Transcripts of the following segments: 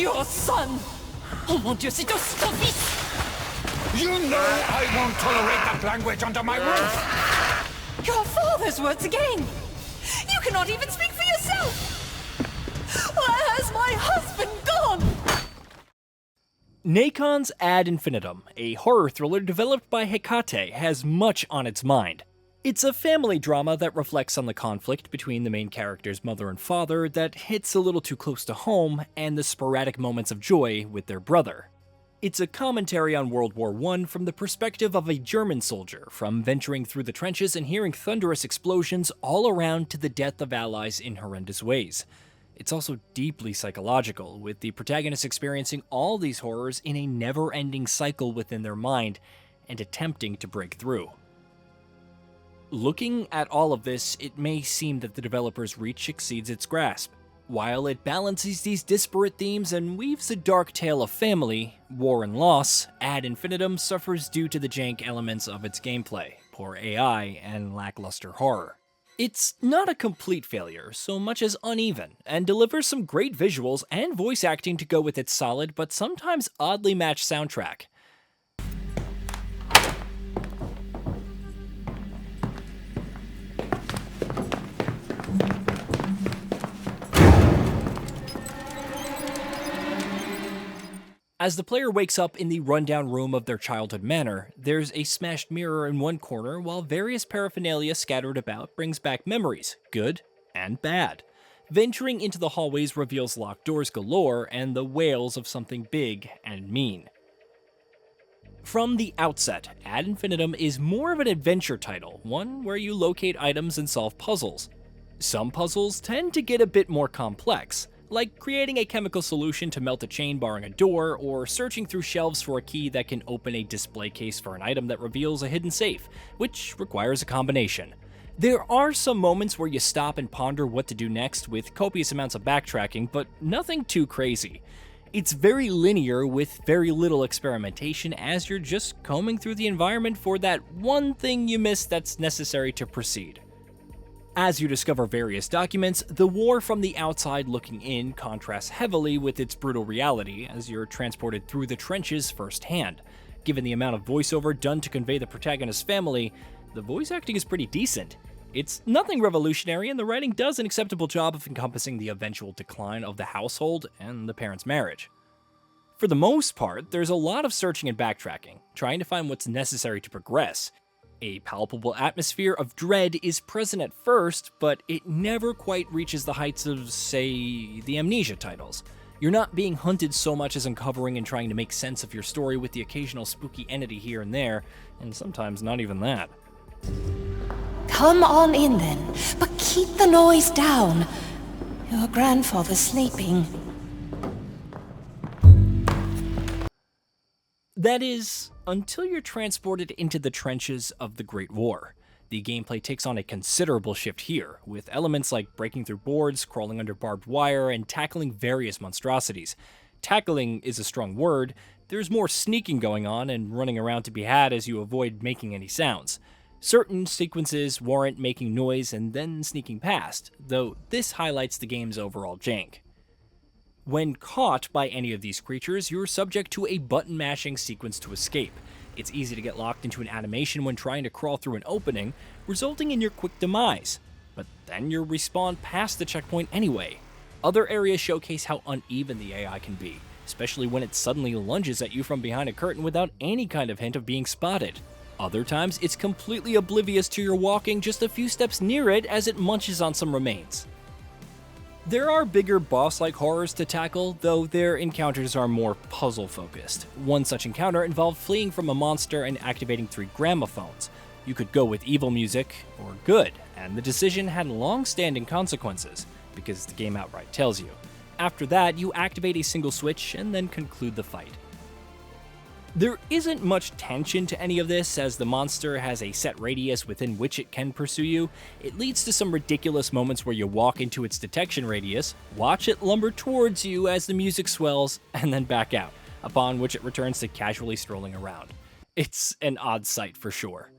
your son! Oh mon Dieu, c'est ton fils! You know I won't tolerate that language under my roof! Your father's words again! You cannot even speak for yourself! Where has my husband gone? Nakon's Ad Infinitum, a horror thriller developed by Hecate, has much on its mind. It's a family drama that reflects on the conflict between the main character's mother and father that hits a little too close to home, and the sporadic moments of joy with their brother. It's a commentary on World War I from the perspective of a German soldier, from venturing through the trenches and hearing thunderous explosions all around to the death of allies in horrendous ways. It's also deeply psychological, with the protagonist experiencing all these horrors in a never-ending cycle within their mind and attempting to break through. Looking at all of this, it may seem that the developer's reach exceeds its grasp. While it balances these disparate themes and weaves a dark tale of family, war and loss, Ad Infinitum suffers due to the jank elements of its gameplay, poor AI, and lackluster horror. It's not a complete failure, so much as uneven, and delivers some great visuals and voice acting to go with its solid but sometimes oddly matched soundtrack. As the player wakes up in the rundown room of their childhood manor, there's a smashed mirror in one corner while various paraphernalia scattered about brings back memories, good and bad. Venturing into the hallways reveals locked doors galore and the wails of something big and mean. From the outset, Ad Infinitum is more of an adventure title, one where you locate items and solve puzzles. Some puzzles tend to get a bit more complex, like creating a chemical solution to melt a chain barring a door, or searching through shelves for a key that can open a display case for an item that reveals a hidden safe, which requires a combination. There are some moments where you stop and ponder what to do next with copious amounts of backtracking, but nothing too crazy. It's very linear with very little experimentation as you're just combing through the environment for that one thing you missed that's necessary to proceed. As you discover various documents, the war from the outside looking in contrasts heavily with its brutal reality as you're transported through the trenches firsthand. Given the amount of voiceover done to convey the protagonist's family, the voice acting is pretty decent. It's nothing revolutionary, and the writing does an acceptable job of encompassing the eventual decline of the household and the parents' marriage. For the most part, there's a lot of searching and backtracking, trying to find what's necessary to progress. A palpable atmosphere of dread is present at first, but it never quite reaches the heights of, say, the Amnesia titles. You're not being hunted so much as uncovering and trying to make sense of your story with the occasional spooky entity here and there, and sometimes not even that. Come on in then, but keep the noise down. Your grandfather's sleeping. That is, until you're transported into the trenches of the Great War. The gameplay takes on a considerable shift here, with elements like breaking through boards, crawling under barbed wire, and tackling various monstrosities. Tackling is a strong word. There's more sneaking going on and running around to be had as you avoid making any sounds. Certain sequences warrant making noise and then sneaking past, though this highlights the game's overall jank. When caught by any of these creatures, you're subject to a button-mashing sequence to escape. It's easy to get locked into an animation when trying to crawl through an opening, resulting in your quick demise. But then you're respawned past the checkpoint anyway. Other areas showcase how uneven the AI can be, especially when it suddenly lunges at you from behind a curtain without any kind of hint of being spotted. Other times, it's completely oblivious to your walking just a few steps near it as it munches on some remains. There are bigger boss-like horrors to tackle, though their encounters are more puzzle-focused. One such encounter involved fleeing from a monster and activating 3 gramophones. You could go with evil music, or good, and the decision had long-standing consequences, because the game outright tells you. After that, you activate a single switch and then conclude the fight. There isn't much tension to any of this, as the monster has a set radius within which it can pursue you. It leads to some ridiculous moments where you walk into its detection radius, watch it lumber towards you as the music swells, and then back out, upon which it returns to casually strolling around. It's an odd sight for sure.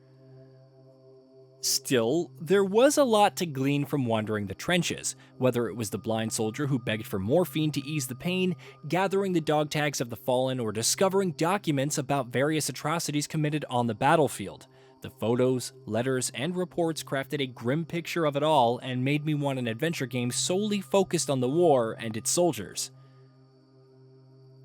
Still, there was a lot to glean from wandering the trenches, whether it was the blind soldier who begged for morphine to ease the pain, gathering the dog tags of the fallen, or discovering documents about various atrocities committed on the battlefield. The photos, letters, and reports crafted a grim picture of it all and made me want an adventure game solely focused on the war and its soldiers.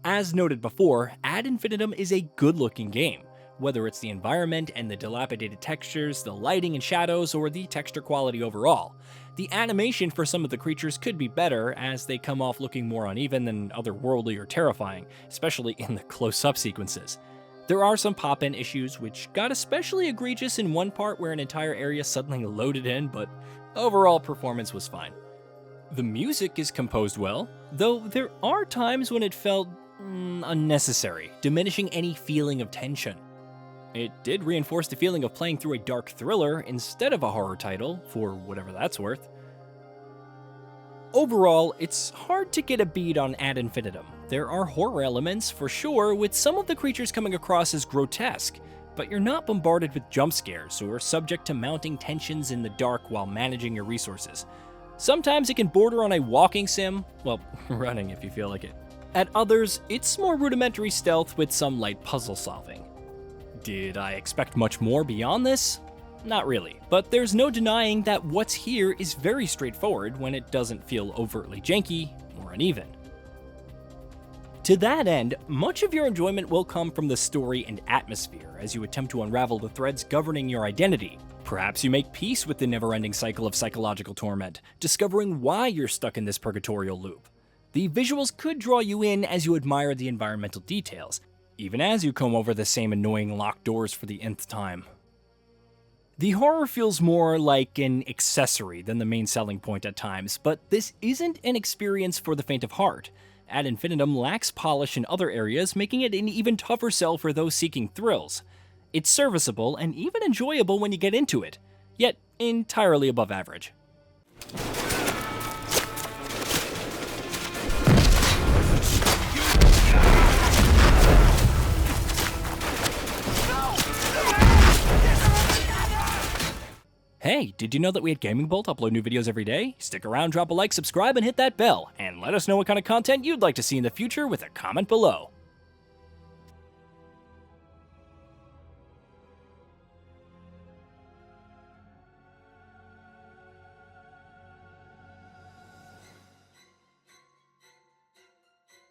As noted before, Ad Infinitum is a good-looking game. Whether it's the environment and the dilapidated textures, the lighting and shadows, or the texture quality overall. The animation for some of the creatures could be better, as they come off looking more uneven than otherworldly or terrifying, especially in the close-up sequences. There are some pop-in issues, which got especially egregious in one part where an entire area suddenly loaded in, but overall performance was fine. The music is composed well, though there are times when it felt unnecessary, diminishing any feeling of tension. It did reinforce the feeling of playing through a dark thriller instead of a horror title, for whatever that's worth. Overall, it's hard to get a beat on Ad Infinitum. There are horror elements, for sure, with some of the creatures coming across as grotesque, but you're not bombarded with jump scares or subject to mounting tensions in the dark while managing your resources. Sometimes it can border on a walking sim, well, running if you feel like it. At others, it's more rudimentary stealth with some light puzzle solving. Did I expect much more beyond this? Not really, but there's no denying that what's here is very straightforward when it doesn't feel overtly janky or uneven. To that end, much of your enjoyment will come from the story and atmosphere as you attempt to unravel the threads governing your identity. Perhaps you make peace with the never-ending cycle of psychological torment, discovering why you're stuck in this purgatorial loop. The visuals could draw you in as you admire the environmental details, even as you comb over the same annoying locked doors for the nth time. The horror feels more like an accessory than the main selling point at times, but this isn't an experience for the faint of heart. Ad Infinitum lacks polish in other areas, making it an even tougher sell for those seeking thrills. It's serviceable and even enjoyable when you get into it, yet entirely above average. Hey, did you know that we at GamingBolt upload new videos every day? Stick around, drop a like, subscribe, and hit that bell, and let us know what kind of content you'd like to see in the future with a comment below.